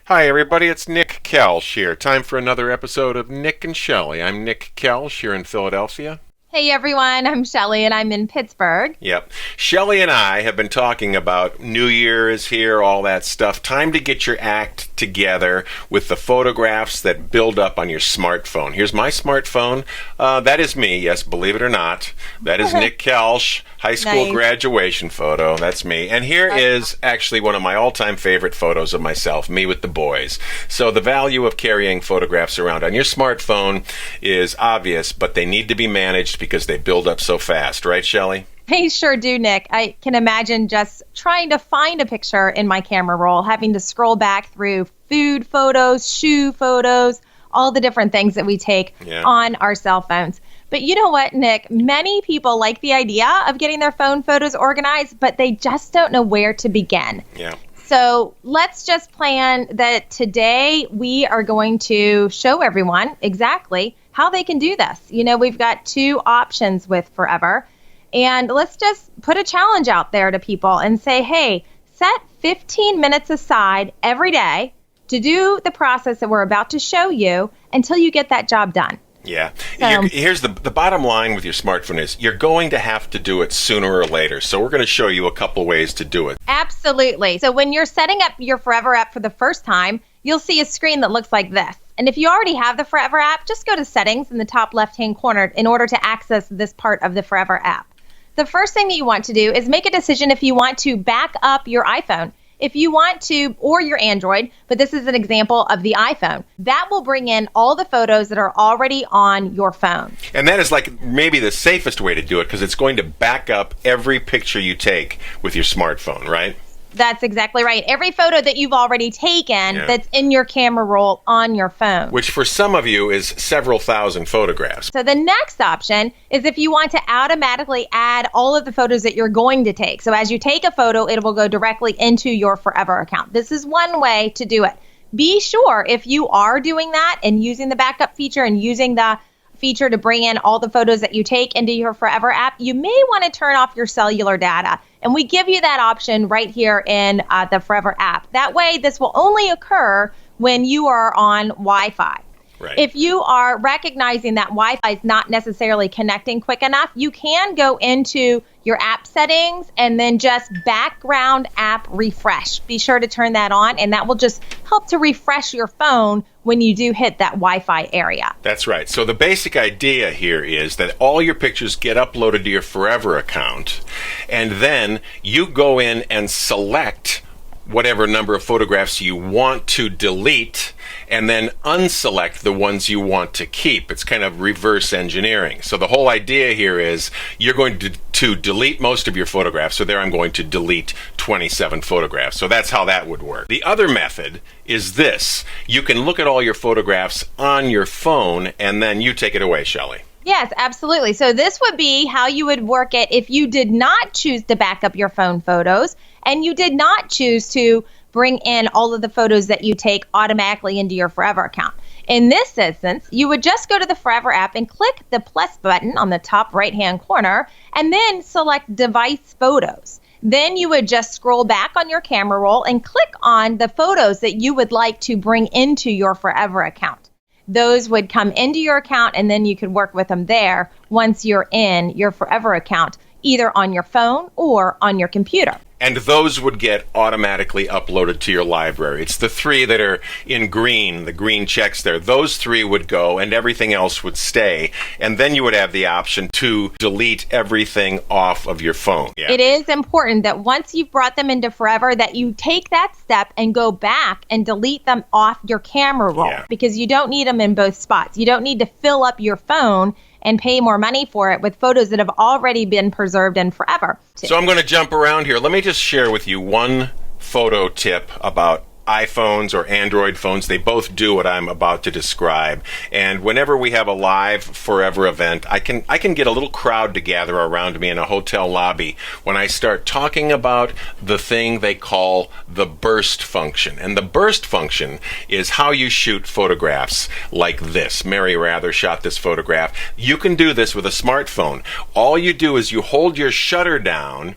Hi, everybody. It's Nick Kelsch here. Time for another episode of Nick and Shelley. I'm Nick Kelsch here in Philadelphia. Hey everyone, I'm Shelley and I'm in Pittsburgh. Yep. Shelley and I have been talking about New Year is here, all that stuff. Time to get your act together with the photographs that build up on your smartphone. Here's my smartphone. That is me, yes, believe it or not. That is Nick Kelsch, high school graduation photo. That's me. And here is actually one of my all-time favorite photos of myself, me with the boys. So the value of carrying photographs around on your smartphone is obvious, but they need to be managed because they build up so fast. Right, Shelley? They sure do, Nick. I can imagine just trying to find a picture in my camera roll, having to scroll back through food photos, shoe photos, all the different things that we take on our cell phones. But you know what, Nick? Many people like the idea of getting their phone photos organized, but they just don't know where to begin. Yeah. So let's just plan that today we are going to show everyone exactly how they can do this. You know, we've got two options with Forever. And let's just put a challenge out there to people and say, hey, set 15 minutes aside every day to do the process that we're about to show you until you get that job done. Yeah. Here's the bottom line with your smartphone is you're going to have to do it sooner or later. So we're going to show you a couple ways to do it. Absolutely. So when you're setting up your Forever app for the first time, you'll see a screen that looks like this. And if you already have the Forever app, just go to Settings in the top left-hand corner in order to access this part of the Forever app. The first thing that you want to do is make a decision if you want to back up your iPhone. If you want to, or your Android, but this is an example of the iPhone, that will bring in all the photos that are already on your phone. And that is like maybe the safest way to do it because it's going to back up every picture you take with your smartphone, right? That's exactly right. Every photo that you've already taken that's in your camera roll on your phone. Which for some of you is several thousand photographs. So the next option is if you want to automatically add all of the photos that you're going to take. So as you take a photo, it will go directly into your Forever account. This is one way to do it. Be sure if you are doing that and using the backup feature and using the feature to bring in all the photos that you take into your Forever app, you may want to turn off your cellular data. And we give you that option right here in the Forever app. That way, this will only occur when you are on Wi-Fi. Right. If you are recognizing that Wi-Fi is not necessarily connecting quick enough, you can go into your app settings and then just background app refresh. Be sure to turn that on, and that will just help to refresh your phone when you do hit that Wi-Fi area. That's right. So the basic idea here is that all your pictures get uploaded to your Forever account, and then you go in and select whatever number of photographs you want to delete and then unselect the ones you want to keep. It's kind of reverse engineering. So the whole idea here is you're going to delete most of your photographs. So there I'm going to delete 27 photographs. So that's how that would work. The other method is this. You can look at all your photographs on your phone and then you take it away, Shelley. Yes, absolutely. So this would be how you would work it if you did not choose to back up your phone photos and you did not choose to bring in all of the photos that you take automatically into your Forever account. In this instance, you would just go to the Forever app and click the plus button on the top right-hand corner and then select Device Photos. Then you would just scroll back on your camera roll and click on the photos that you would like to bring into your Forever account. Those would come into your account and then you could work with them there once you're in your Forever account, either on your phone or on your computer. And those would get automatically uploaded to your library. It's the three that are in green, the green checks there. Those three would go and everything else would stay. And then you would have the option to delete everything off of your phone. Yeah. It is important that once you've brought them into Forever that you take that step and go back and delete them off your camera roll because you don't need them in both spots. You don't need to fill up your phone and pay more money for it with photos that have already been preserved in Forever. So I'm going to jump around here. Let me just share with you one photo tip about iPhones or Android phones. They both do what I'm about to describe. And whenever we have a live Forever event, I can get a little crowd to gather around me in a hotel lobby when I start talking about the thing they call the burst function. And the burst function is how you shoot photographs like this. Mary Rather shot this photograph. You can do this with a smartphone. All you do is you hold your shutter down,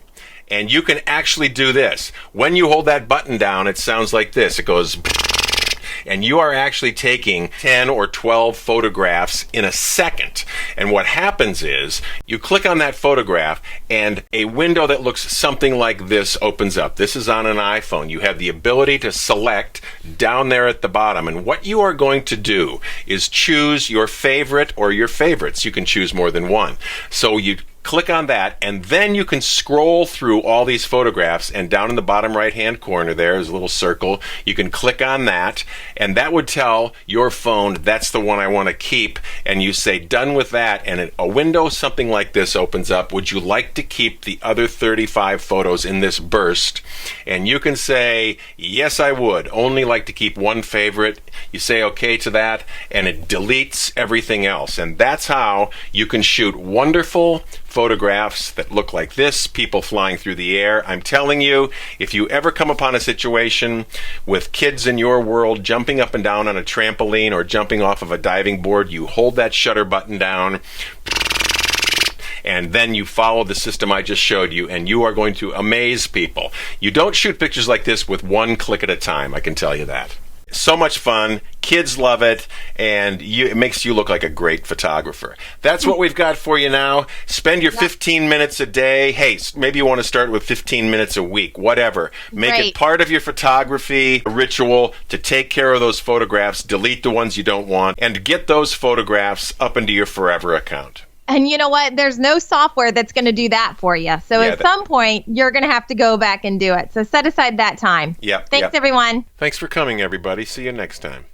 and you can actually do this. When you hold that button down, it sounds like this. It goes, and you are actually taking 10 or 12 photographs in a second. And what happens is you click on that photograph and a window that looks something like this opens up. This is on an iPhone. You have the ability to select down there at the bottom, and what you are going to do is choose your favorite or your favorites. You can choose more than one. So you click on that, and then you can scroll through all these photographs, and down in the bottom right hand corner there is a little circle. You can click on that, and that would tell your phone that's the one I want to keep, and you say done with that, and a window something like this opens up. Would you like to keep the other 35 photos in this burst? And you can say yes, I would only like to keep one favorite. You say okay to that, and it deletes everything else. And that's how you can shoot wonderful photographs that look like this, people flying through the air. I'm telling you, if you ever come upon a situation with kids in your world jumping up and down on a trampoline or jumping off of a diving board, you hold that shutter button down, and then you follow the system I just showed you, and you are going to amaze people. You don't shoot pictures like this with one click at a time, I can tell you that. So much fun. Kids love it, and it makes you look like a great photographer. That's what we've got for you now. Spend your 15 minutes a day. Hey, maybe you want to start with 15 minutes a week, whatever. Make it part of your photography ritual to take care of those photographs, delete the ones you don't want, and get those photographs up into your Forever account. And you know what? There's no software that's going to do that for you. So at some point, you're going to have to go back and do it. So set aside that time. Yep. Thanks, everyone. Thanks for coming, everybody. See you next time.